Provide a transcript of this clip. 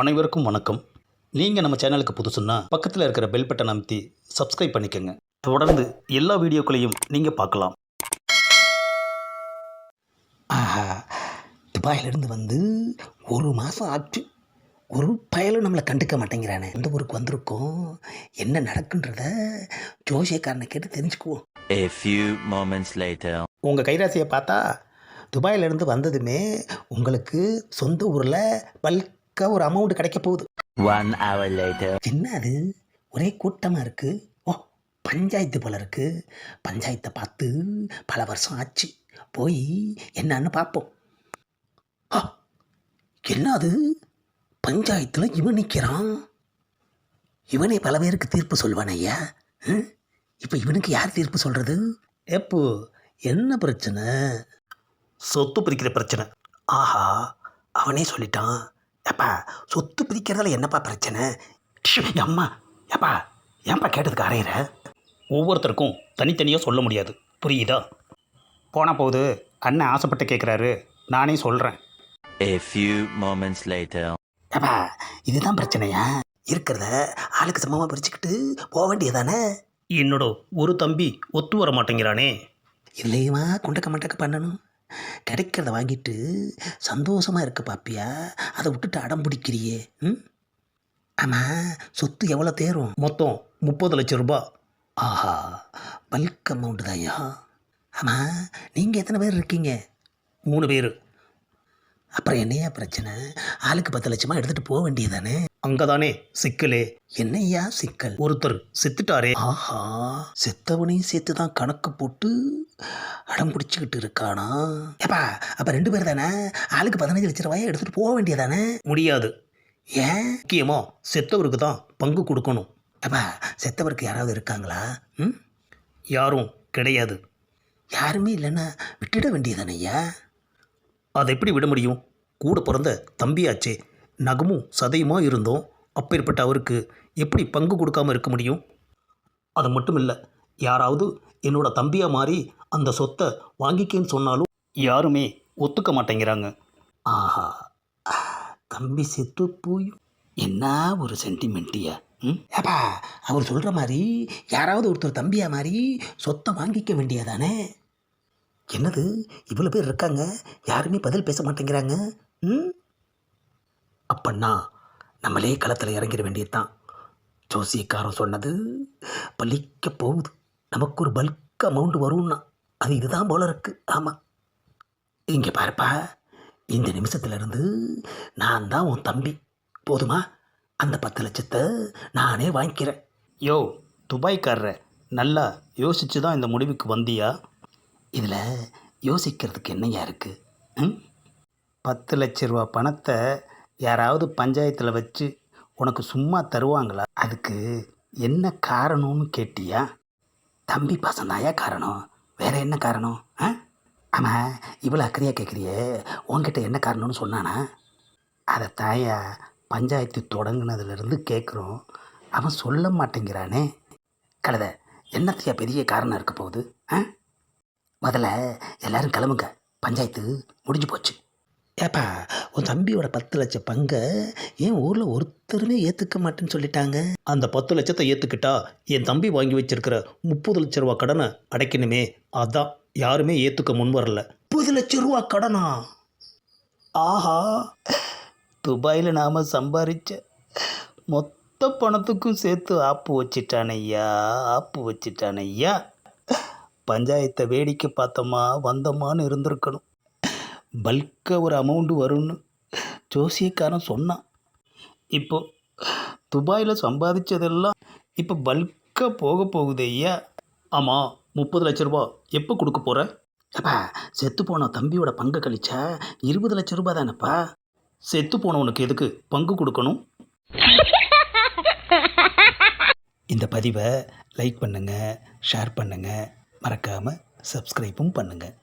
அனைவருக்கும் வணக்கம். நீங்கள் நம்ம சேனலுக்கு புதுசுன்னா பக்கத்தில் இருக்கிற பெல் பட்டனை அமைத்தி சப்ஸ்கிரைப் பண்ணிக்கோங்க. தொடர்ந்து எல்லா வீடியோக்களையும் நீங்கள் பார்க்கலாம். ஆஹா, துபாயிலிருந்து வந்து ஒரு மாதம் ஆச்சு. ஒரு பயலும் நம்மளை கண்டுக்க மாட்டேங்கிறானே. இந்த ஊருக்கு வந்திருக்கோம், என்ன நடக்குன்றத ஜோசியக்காரனை கேட்டு தெரிஞ்சுக்குவோம். A few moments later. உங்கள் கைராசியை பார்த்தா துபாயிலிருந்து வந்ததுமே உங்களுக்கு சொந்த ஊரில் பல்காக ஒரு அமௌண்ட் கிடைக்க போகுது. 1 hour later. என்ன அது, ஒரே கூட்டமாக இருக்குது. ஓ, பஞ்சாயத்து போல இருக்கு. பஞ்சாயத்தை பார்த்து பல வருஷம் ஆச்சு. போய் என்னன்னு பார்ப்போம். ஆ, என்ன அது, பஞ்சாயத்தில் இவன் நிற்கிறான். இவனே பல பேருக்கு தீர்ப்பு சொல்வான் ஐயா. இப்போ இவனுக்கு யார் தீர்ப்பு சொல்கிறது? எப்போ என்ன பிரச்சனை? சொத்து பிரிக்கிற பிரச்சனை. ஆஹா, அவனே சொல்லிட்டான். ஏப்பா, சொத்து பிரிக்கிறதுல என்னப்பா பிரச்சனை? அம்மா, ஏப்பா ஏன்பா கேட்டதுக்கு அறையிற? ஒவ்வொருத்தருக்கும் தனித்தனியாக சொல்ல முடியாது, புரியுதா? போனால் போகுது, அண்ணன் ஆசைப்பட்டு கேட்குறாரு, நானே சொல்கிறேன். A few moments later. ஏப்பா, இதுதான் பிரச்சனையா? இருக்கிறத ஆளுக்கு சமமாக பிரிச்சுக்கிட்டு போக வேண்டியதானே? என்னோட ஒரு தம்பி ஒத்து வர மாட்டேங்கிறானே. இல்லையுமா குண்டக்க மண்டக்க பண்ணணும். கிடைக்கிறத வாங்கிட்டு சந்தோஷமாக இருக்க பாப்பியா, அதை விட்டுட்டு அடம் பிடிக்கிறியே. ஆமாம், சொத்து எவ்வளோ தேரும்? மொத்தம் 30 லட்சம் ரூபாய். ஆஹா, பல்க் அமௌண்ட் தான் ஐயா. ஆமாம், நீங்கள் எத்தனை பேர் இருக்கீங்க? 3 பேர். அப்புறம் என்னையா பிரச்சனை? ஆளுக்கு 10 லட்சமாக எடுத்துகிட்டு போக வேண்டியதானே? அங்கே தானே சிக்கலே. என்னையா சிக்கல்? ஒருத்தர் செத்துட்டாரே. ஆஹா, செத்தவனையும் சேர்த்து தான் கணக்கு போட்டு அடம் பிடிச்சிக்கிட்டு இருக்கானா? ஏப்பா, அப்போ 2 பேர் தானே? ஆளுக்கு 15 லட்ச ரூபாயை எடுத்துகிட்டு போக வேண்டியதானே? முடியாது. ஏன்? முக்கியமாக செத்தவருக்கு தான் பங்கு கொடுக்கணும். ஏப்பா, செத்தவருக்கு யாராவது இருக்காங்களா? யாரும் கிடையாது. யாருமே இல்லைன்னா விட்டுட வேண்டியதானே ஐயா? அதை எப்படி விட முடியும்? கூட பிறந்த தம்பியாச்சே, நகமும் சதையுமா இருந்தோம். அப்பேற்பட்ட அவருக்கு எப்படி பங்கு கொடுக்காமல் இருக்க முடியும்? அது மட்டும் இல்லை, யாராவது என்னோட தம்பியாக மாறி அந்த சொத்தை வாங்கிக்கேன்னு சொன்னாலும் யாருமே ஒத்துக்க மாட்டேங்கிறாங்க. ஆஹா, தம்பி செத்து போய் என்ன ஒரு சென்டிமெண்ட்டியா? ஏப்பா, அவர் சொல்கிற மாதிரி யாராவது ஒருத்தர் தம்பியா மாதிரி சொத்தை வாங்கிக்க வேண்டியதானே? என்னது, இவ்வளோ பேர் இருக்காங்க, யாருமே பதில் பேச மாட்டேங்கிறாங்க. அப்பன்னா நம்மளே களத்தில் இறங்கிட வேண்டியதுதான். ஜோசியக்காரன் சொன்னது பலிக்க போகுது. நமக்கு ஒரு பல்க் அமௌண்ட் வரும்னா அது இதுதான் போல இருக்கு. ஆமாம், இங்கே பாருப்பா, இந்த நிமிஷத்துலேருந்து நான் தான் உன் தம்பி. போதுமா? அந்த 10 லட்சத்தை நானே வாங்கிக்கிறேன். யோ துபாய்க்காரர, நல்லா யோசிச்சு தான் இந்த முடிவுக்கு வந்தியா? இதில் யோசிக்கிறதுக்கு என்னையா இருக்குது? 10 லட்ச ரூபா பணத்தை யாராவது பஞ்சாயத்தில் வச்சு உனக்கு சும்மா தருவாங்களா? அதுக்கு என்ன காரணம்னு கேட்டியா? தம்பி பாசந்தாயா காரணம், வேற என்ன காரணம்? ஆமாம், இவ்வளோ அக்கறையாக கேட்குறியே, உன்கிட்ட என்ன காரணம்னு சொன்னானா? அதை தாயா பஞ்சாயத்து தொடங்கினதுலேருந்து கேட்குறோம், அவன் சொல்ல மாட்டேங்கிறானே. கழுத, என்னத்தையா பெரிய காரணம் இருக்க போகுது? முதல்ல எல்லாரும் கிளம்புங்க, பஞ்சாயத்து முடிஞ்சு போச்சு. ஏப்பா, உன் தம்பியோட 10 லட்சம் பங்கை ஏன் ஊரில் ஒருத்தருமே ஏற்றுக்க மாட்டேன்னு சொல்லிட்டாங்க? அந்த 10 லட்சத்தை ஏற்றுக்கிட்டா என் தம்பி வாங்கி வச்சிருக்கிற 30 லட்ச ரூபா கடனை அடைக்கணுமே, அதான் யாருமே ஏற்றுக்க முன் வரல. 30 லட்சம் ரூபா கடனா? ஆஹா, துபாயில் நாம் சம்பாதிச்ச மொத்த பணத்துக்கும் சேர்த்து ஆப்பு வச்சிட்டானையா. பஞ்சாயத்தை வேடிக்கை பார்த்தோமா வந்தோமான்னு இருந்திருக்கணும். பல்காக ஒரு அமௌண்ட்டு வரும்னு ஜோசியக்காரன் சொன்னான். இப்போ துபாயில் சம்பாதிச்சதெல்லாம் இப்போ பல்காக போக போகுது ஐயா. ஆமாம், 30 லட்ச ரூபா எப்போ கொடுக்க போகிற? அப்பா, செத்து போன தம்பியோட பங்கு கழிச்சா 20 லட்சம் ரூபா தானேப்பா. செத்து போனவனுக்கு எதுக்கு பங்கு கொடுக்கணும்? இந்த பதிவை லைக் பண்ணுங்கள், ஷேர் பண்ணுங்கள், மறக்காமல் சப்ஸ்கிரைப்பும் பண்ணுங்கள்.